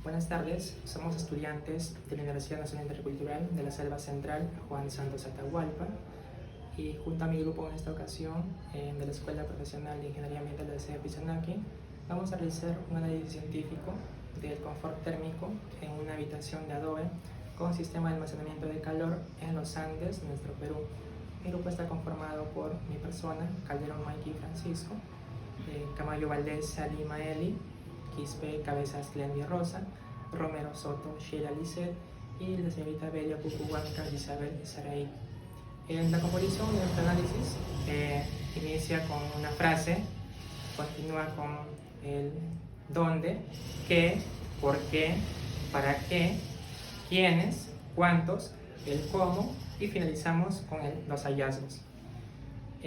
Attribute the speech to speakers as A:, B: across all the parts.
A: Buenas tardes, somos estudiantes de la Universidad Nacional Intercultural de la Selva Central Juan Santos Atahualpa y junto a mi grupo en esta ocasión de la Escuela Profesional de Ingeniería Ambiental de la sede Pizanaki vamos a realizar un análisis científico del confort térmico en una habitación de adobe con sistema de almacenamiento de calor en los Andes, nuestro Perú. Mi grupo está conformado por mi persona, Calderón Mikey Francisco, Camayo Valdés Salima Eli, Quispe Cabezas Glendy Rosa, Romero Soto Sheila Lisset y la señorita Belia Pucuhuanca Isabel Saraí. En la composición de nuestro análisis inicia con una frase, continúa con el dónde, qué, por qué, para qué, quiénes, cuántos, el cómo y finalizamos con los hallazgos.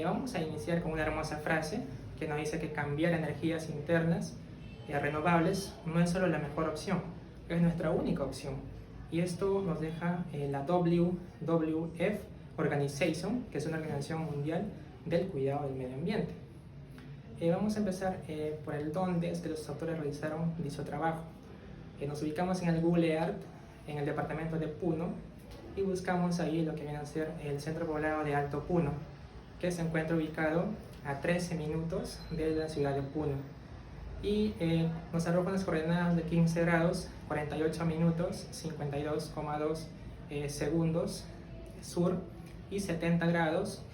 A: Vamos a iniciar con una hermosa frase que nos dice que cambiar energías internas renovables no es solo la mejor opción, es nuestra única opción. Y esto nos deja la WWF Organization, que es una organización mundial del cuidado del medio ambiente. Vamos a empezar por el dónde es que los autores realizaron dicho trabajo. Nos ubicamos en el Google Earth, en el departamento de Puno, y buscamos ahí lo que viene a ser el centro poblado de Alto Puno, que se encuentra ubicado a 13 minutos de la ciudad de Puno. Y nos arroja unas coordenadas de 15 grados, 48 minutos, 52,2 segundos sur y 70 grados,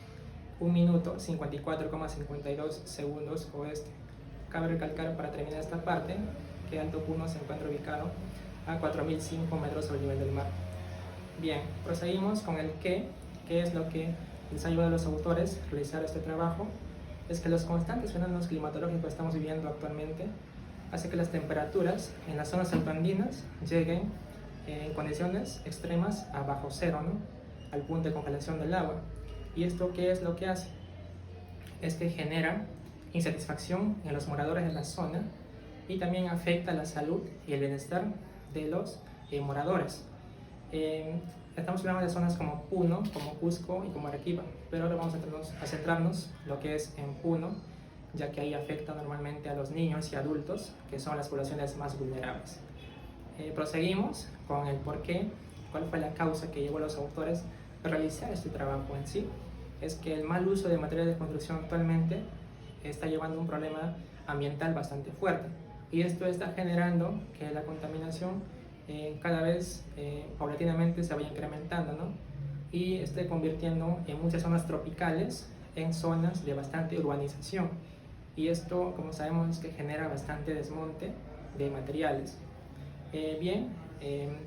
A: 1 minuto, 54,52 segundos oeste. Cabe recalcar para terminar esta parte que Alto Puno se encuentra ubicado a 4.005 metros sobre el nivel del mar. Bien, proseguimos con el qué es lo que les ayuda a los autores a realizar este trabajo. Es que los constantes fenómenos climatológicos que estamos viviendo actualmente hace que las temperaturas en las zonas altoandinas lleguen en condiciones extremas a bajo cero, ¿no? Al punto de congelación del agua. ¿Y esto qué es lo que hace? Es que genera insatisfacción en los moradores de la zona y también afecta la salud y el bienestar de los moradores. Estamos hablando de zonas como Puno, como Cusco y como Arequipa, pero ahora vamos a centrarnos lo que es en Puno, ya que ahí afecta normalmente a los niños y adultos, que son las poblaciones más vulnerables. Proseguimos con el por qué, cuál fue la causa que llevó a los autores a realizar este trabajo en sí. Es que el mal uso de materiales de construcción actualmente está llevando a un problema ambiental bastante fuerte, y esto está generando que la contaminación cada vez paulatinamente se vaya incrementando, ¿no? Y esté convirtiendo en muchas zonas tropicales en zonas de bastante urbanización, y esto, como sabemos, es que genera bastante desmonte de materiales.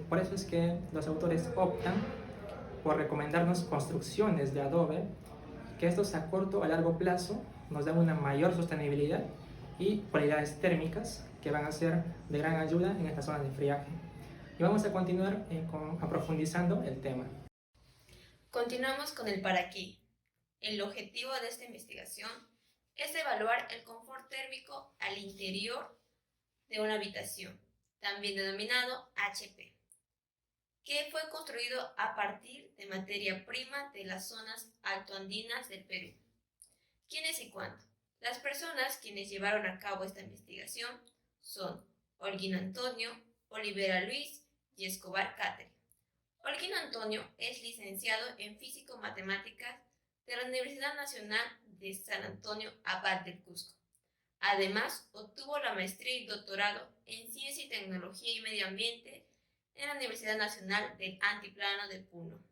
A: Por eso es que los autores optan por recomendarnos construcciones de adobe, que estos a corto o a largo plazo nos dan una mayor sostenibilidad y cualidades térmicas que van a ser de gran ayuda en estas zonas de friaje. Y vamos a continuar profundizando el tema.
B: Continuamos con el para qué. El objetivo de esta investigación es evaluar el confort térmico al interior de una habitación, también denominado HP, que fue construido a partir de materia prima de las zonas altoandinas del Perú. ¿Quiénes y cuándo? Las personas quienes llevaron a cabo esta investigación son Holguín Antonio, Olivera Luis y Escobar Catherine. Holguín Antonio es licenciado en Físico-Matemáticas de la Universidad Nacional de San Antonio Abad del Cusco. Además, obtuvo la maestría y doctorado en Ciencia y Tecnología y Medio Ambiente en la Universidad Nacional del Altiplano de Puno.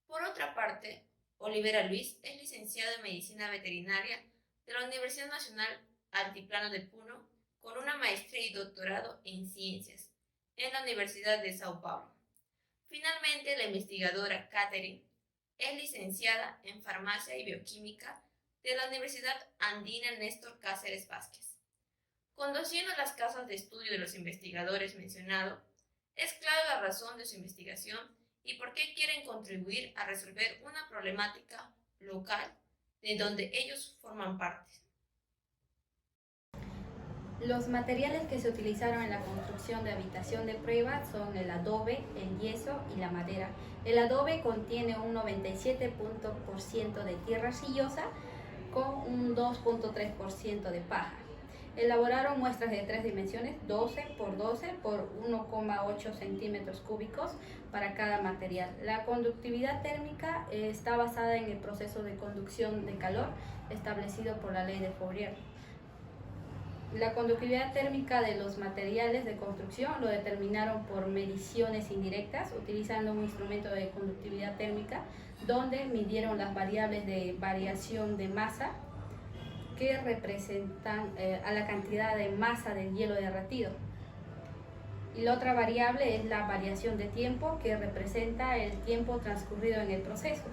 B: Por otra parte, Olivera Luis es licenciado en Medicina Veterinaria de la Universidad Nacional Altiplano de Puno con una maestría y doctorado en Ciencias en la Universidad de Sao Paulo. Finalmente, la investigadora Catherine es licenciada en Farmacia y Bioquímica de la Universidad Andina Néstor Cáceres Vázquez. Conociendo las causas de estudio de los investigadores mencionados, es clara la razón de su investigación y por qué quieren contribuir a resolver una problemática local de donde ellos forman parte.
C: Los materiales que se utilizaron en la construcción de habitación de prueba son el adobe, el yeso y la madera. El adobe contiene un 97% de tierra arcillosa con un 2,3% de paja. Elaboraron muestras de 3 dimensiones, 12 por 12 por 1,8 centímetros cúbicos para cada material. La conductividad térmica está basada en el proceso de conducción de calor establecido por la ley de Fourier. La conductividad térmica de los materiales de construcción lo determinaron por mediciones indirectas, utilizando un instrumento de conductividad térmica, donde midieron las variables de variación de masa que representan a la cantidad de masa del hielo derretido. Y la otra variable es la variación de tiempo, que representa el tiempo transcurrido en el proceso.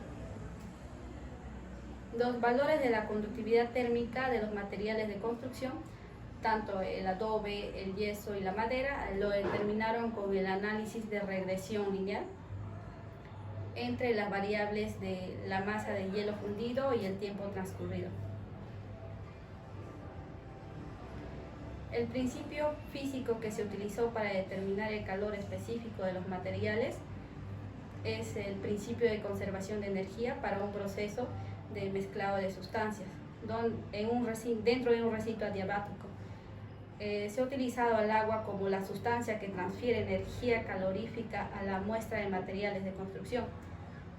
C: Los valores de la conductividad térmica de los materiales de construcción, tanto el adobe, el yeso y la madera, lo determinaron con el análisis de regresión lineal entre las variables de la masa del hielo fundido y el tiempo transcurrido. El principio físico que se utilizó para determinar el calor específico de los materiales es el principio de conservación de energía para un proceso de mezclado de sustancias dentro de un recinto adiabático. Se ha utilizado al agua como la sustancia que transfiere energía calorífica a la muestra de materiales de construcción.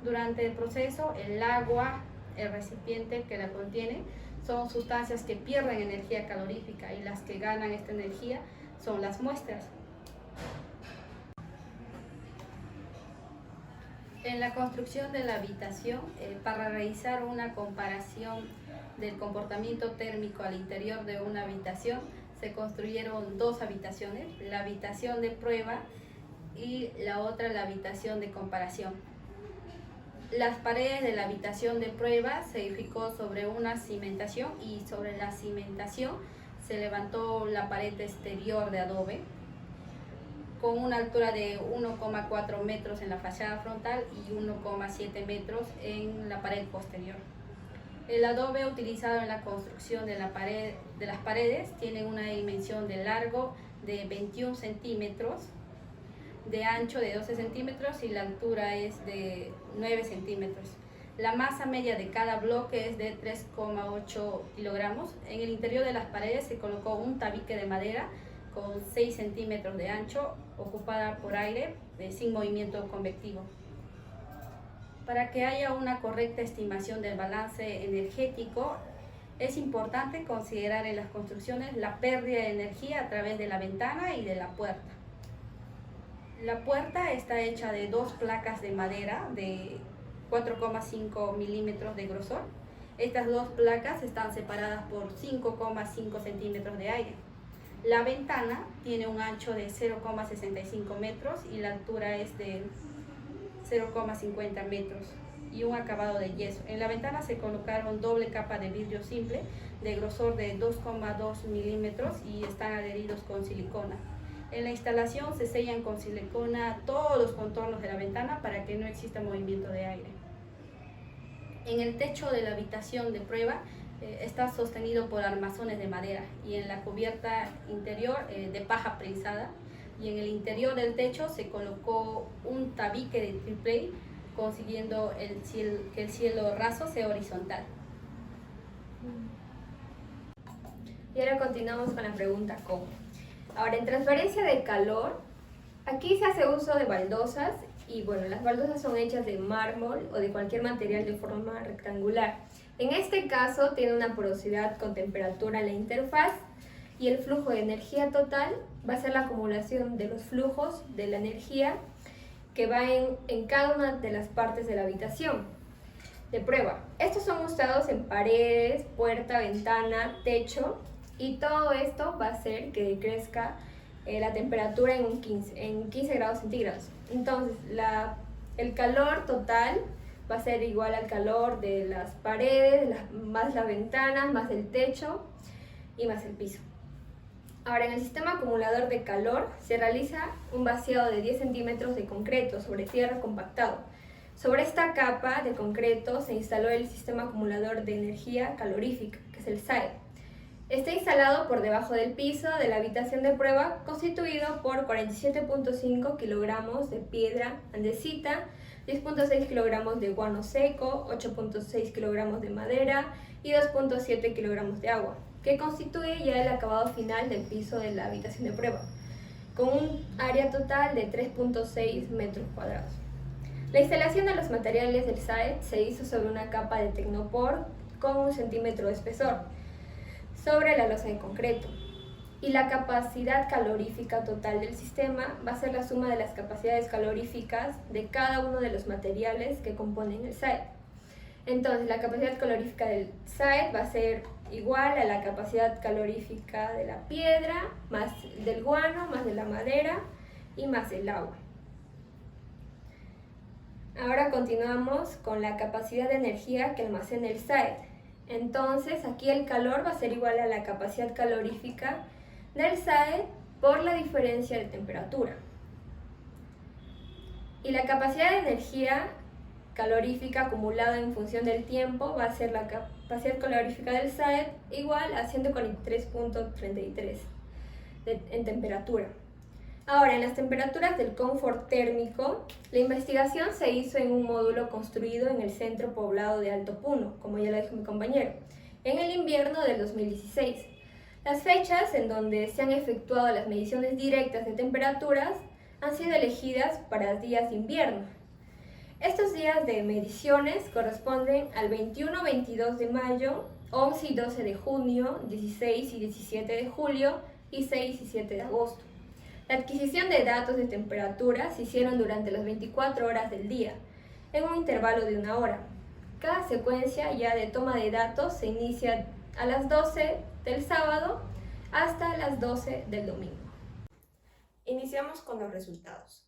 C: Durante el proceso, el agua, el recipiente que la contiene, son sustancias que pierden energía calorífica, y las que ganan esta energía son las muestras. En la construcción de la habitación, para realizar una comparación del comportamiento térmico al interior de una habitación, se construyeron dos habitaciones, la habitación de prueba y la otra la habitación de comparación. Las paredes de la habitación de prueba se edificó sobre una cimentación, y sobre la cimentación se levantó la pared exterior de adobe con una altura de 1,4 metros en la fachada frontal y 1,7 metros en la pared posterior. El adobe utilizado en la construcción de las paredes tiene una dimensión de largo de 21 centímetros, de ancho de 12 centímetros y la altura es de 9 centímetros. La masa media de cada bloque es de 3,8 kilogramos. En el interior de las paredes se colocó un tabique de madera con 6 centímetros de ancho, ocupada por aire sin movimiento convectivo. Para que haya una correcta estimación del balance energético, es importante considerar en las construcciones la pérdida de energía a través de la ventana y de la puerta. La puerta está hecha de dos placas de madera de 4,5 milímetros de grosor. Estas dos placas están separadas por 5,5 centímetros de aire. La ventana tiene un ancho de 0,65 metros y la altura es de 0,50 metros y un acabado de yeso. En la ventana se colocaron doble capa de vidrio simple de grosor de 2,2 milímetros y están adheridos con silicona. En la instalación se sellan con silicona todos los contornos de la ventana para que no exista movimiento de aire. En el techo de la habitación de prueba está sostenido por armazones de madera, y en la cubierta interior de paja prensada, y en el interior del techo se colocó un tabique de triple, consiguiendo que el cielo raso sea horizontal.
D: Y ahora continuamos con la pregunta ¿cómo? Ahora, en transferencia de calor, aquí se hace uso de baldosas, y bueno, las baldosas son hechas de mármol o de cualquier material de forma rectangular. En este caso tiene una porosidad con temperatura en la interfaz, y el flujo de energía total va a ser la acumulación de los flujos de la energía que va en cada una de las partes de la habitación de prueba. Estos son usados en paredes, puerta, ventana, techo, y todo esto va a hacer que decrezca la temperatura en 15 grados centígrados. Entonces, el calor total va a ser igual al calor de las paredes, más las ventanas, más el techo y más el piso. Ahora, en el sistema acumulador de calor se realiza un vaciado de 10 centímetros de concreto sobre tierra compactado. Sobre esta capa de concreto se instaló el sistema acumulador de energía calorífica, que es el SAE. Está instalado por debajo del piso de la habitación de prueba, constituido por 47,5 kilogramos de piedra andesita, 10,6 kilogramos de guano seco, 8,6 kilogramos de madera y 2,7 kilogramos de agua. que constituye ya el acabado final del piso de la habitación de prueba, con un área total de 3.6 metros cuadrados. La instalación de los materiales del site se hizo sobre una capa de Tecnopor con 1 centímetro de espesor, sobre la losa de concreto. Y la capacidad calorífica total del sistema va a ser la suma de las capacidades caloríficas de cada uno de los materiales que componen el site. Entonces, la capacidad calorífica del site va a ser igual a la capacidad calorífica de la piedra, más del guano, más de la madera y más el agua. Ahora continuamos con la capacidad de energía que almacena el site. Entonces, aquí el calor va a ser igual a la capacidad calorífica del site por la diferencia de temperatura. Y la capacidad de energía calorífica acumulada en función del tiempo va a ser la capacidad calorífica del site igual a 143.33 en temperatura. Ahora, en las temperaturas del confort térmico, la investigación se hizo en un módulo construido en el centro poblado de Alto Puno, como ya lo dijo mi compañero, en el invierno del 2016. Las fechas en donde se han efectuado las mediciones directas de temperaturas han sido elegidas para días de invierno. Estos días de mediciones corresponden al 21-22 de mayo, 11 y 12 de junio, 16 y 17 de julio y 6 y 7 de agosto. La adquisición de datos de temperatura se hicieron durante las 24 horas del día, en un intervalo de 1 hora. Cada secuencia ya de toma de datos se inicia a las 12 del sábado hasta las 12 del domingo.
B: Iniciamos con los resultados.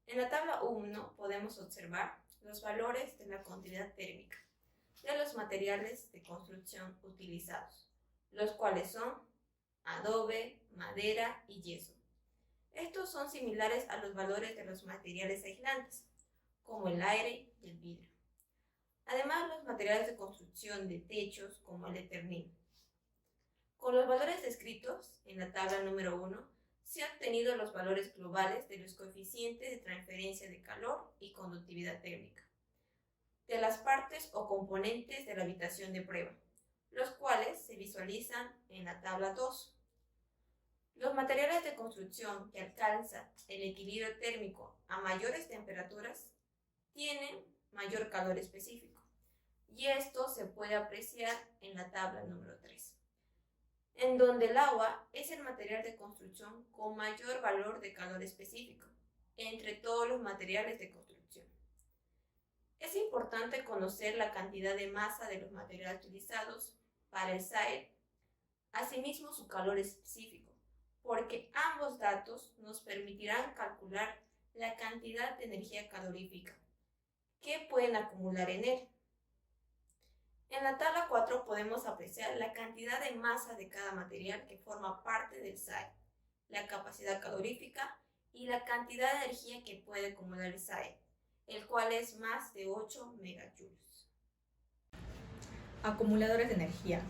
B: En la tabla 1 podemos observar los valores de la continuidad térmica de los materiales de construcción utilizados, los cuales son adobe, madera y yeso. Estos son similares a los valores de los materiales aislantes, como el aire y el vidrio. Además, los materiales de construcción de techos, como el Eternit. Con los valores descritos en la tabla número 1, se han obtenido los valores globales de los coeficientes de transferencia de calor y conductividad térmica de las partes o componentes de la habitación de prueba, los cuales se visualizan en la tabla 2. Los materiales de construcción que alcanzan el equilibrio térmico a mayores temperaturas tienen mayor calor específico, y esto se puede apreciar en la tabla número 3. En donde el agua es el material de construcción con mayor valor de calor específico entre todos los materiales de construcción. Es importante conocer la cantidad de masa de los materiales utilizados para el site, asimismo su calor específico, porque ambos datos nos permitirán calcular la cantidad de energía calorífica que pueden acumular en él. En la tabla 4 podemos apreciar la cantidad de masa de cada material que forma parte del site, la capacidad calorífica y la cantidad de energía que puede acumular el site, el cual es más de 8 megajoules.
E: Acumuladores de energía.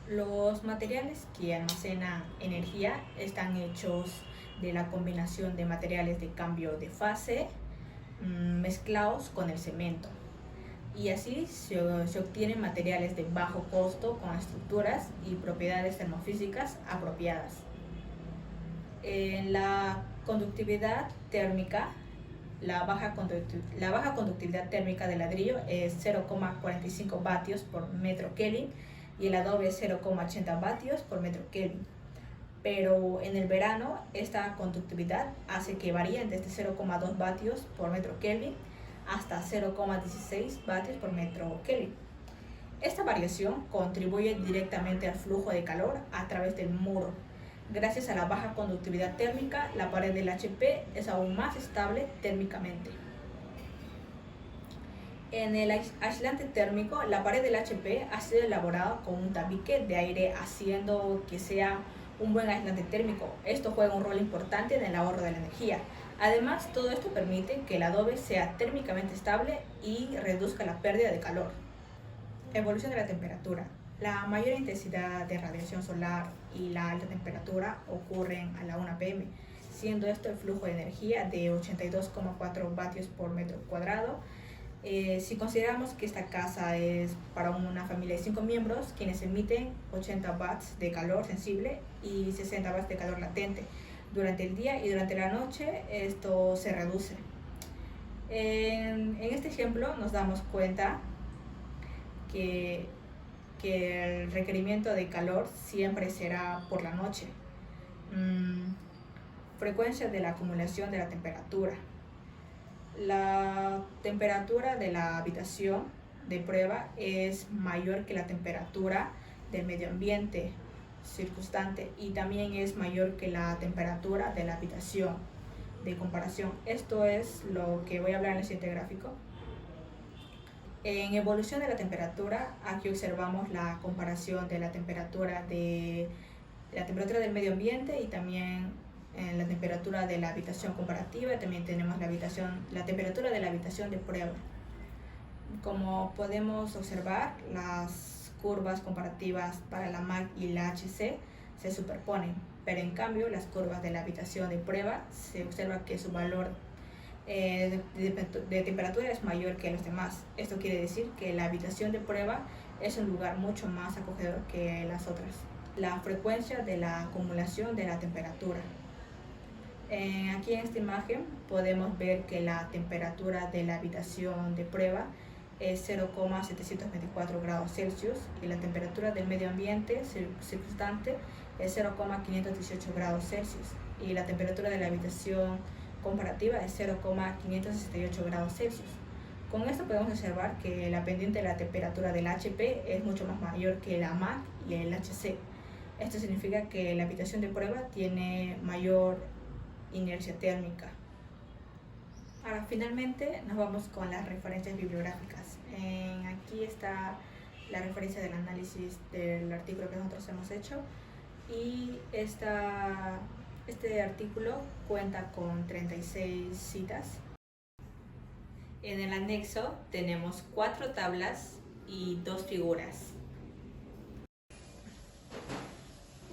E: Los materiales que almacenan energía están hechos de la combinación de materiales de cambio de fase mezclados con el cemento. Y así se obtienen materiales de bajo costo con estructuras y propiedades termofísicas apropiadas. En la conductividad térmica, la baja conductividad térmica del ladrillo es 0,45 vatios por metro Kelvin y el adobe es 0,80 vatios por metro Kelvin. Pero en el verano esta conductividad hace que varíen desde 0,2 vatios por metro Kelvin hasta 0,16 vatios por metro Kelvin. Esta variación contribuye directamente al flujo de calor a través del muro. Gracias a la baja conductividad térmica, la pared del HP es aún más estable térmicamente. En el aislante térmico, la pared del HP ha sido elaborada con un tabique de aire, haciendo que sea un buen aislante térmico. Esto juega un rol importante en el ahorro de la energía. Además, todo esto permite que el adobe sea térmicamente estable y reduzca la pérdida de calor. Evolución de la temperatura. La mayor intensidad de radiación solar y la alta temperatura ocurren a la 1 pm, siendo esto el flujo de energía de 82,4 vatios por metro cuadrado Si consideramos que esta casa es para una familia de 5 miembros, quienes emiten 80 watts de calor sensible y 60 watts de calor latente durante el día, y durante la noche esto se reduce. En este ejemplo nos damos cuenta que el requerimiento de calor siempre será por la noche. Frecuencia de la acumulación de la temperatura. La temperatura de la habitación de prueba es mayor que la temperatura del medio ambiente circunstante y también es mayor que la temperatura de la habitación de comparación. Esto es lo que voy a hablar en el siguiente gráfico. En evolución de la temperatura, aquí observamos la comparación de la temperatura del medio ambiente y también en la temperatura de la habitación comparativa. También tenemos la temperatura de la habitación de prueba. Como podemos observar, las curvas comparativas para la MAC y la HC se superponen, pero en cambio las curvas de la habitación de prueba se observa que su valor de temperatura es mayor que los demás. Esto quiere decir que la habitación de prueba es un lugar mucho más acogedor que las otras. La frecuencia de la acumulación de la temperatura. Aquí en esta imagen podemos ver que la temperatura de la habitación de prueba es 0,724 grados Celsius y la temperatura del medio ambiente circunstante es 0,518 grados Celsius y la temperatura de la habitación comparativa es 0,568 grados Celsius. Con esto podemos observar que la pendiente de la temperatura del HP es mucho más mayor que la MAC y el HC. Esto significa que la habitación de prueba tiene mayor inercia térmica. Ahora, finalmente nos vamos con las referencias bibliográficas. Aquí está la referencia del análisis del artículo que nosotros hemos hecho y este artículo cuenta con 36 citas. En el anexo tenemos 4 tablas y 2 figuras.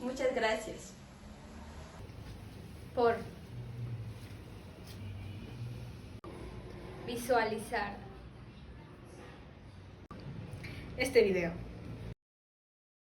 D: Muchas gracias.
C: Por visualizar
E: Este video.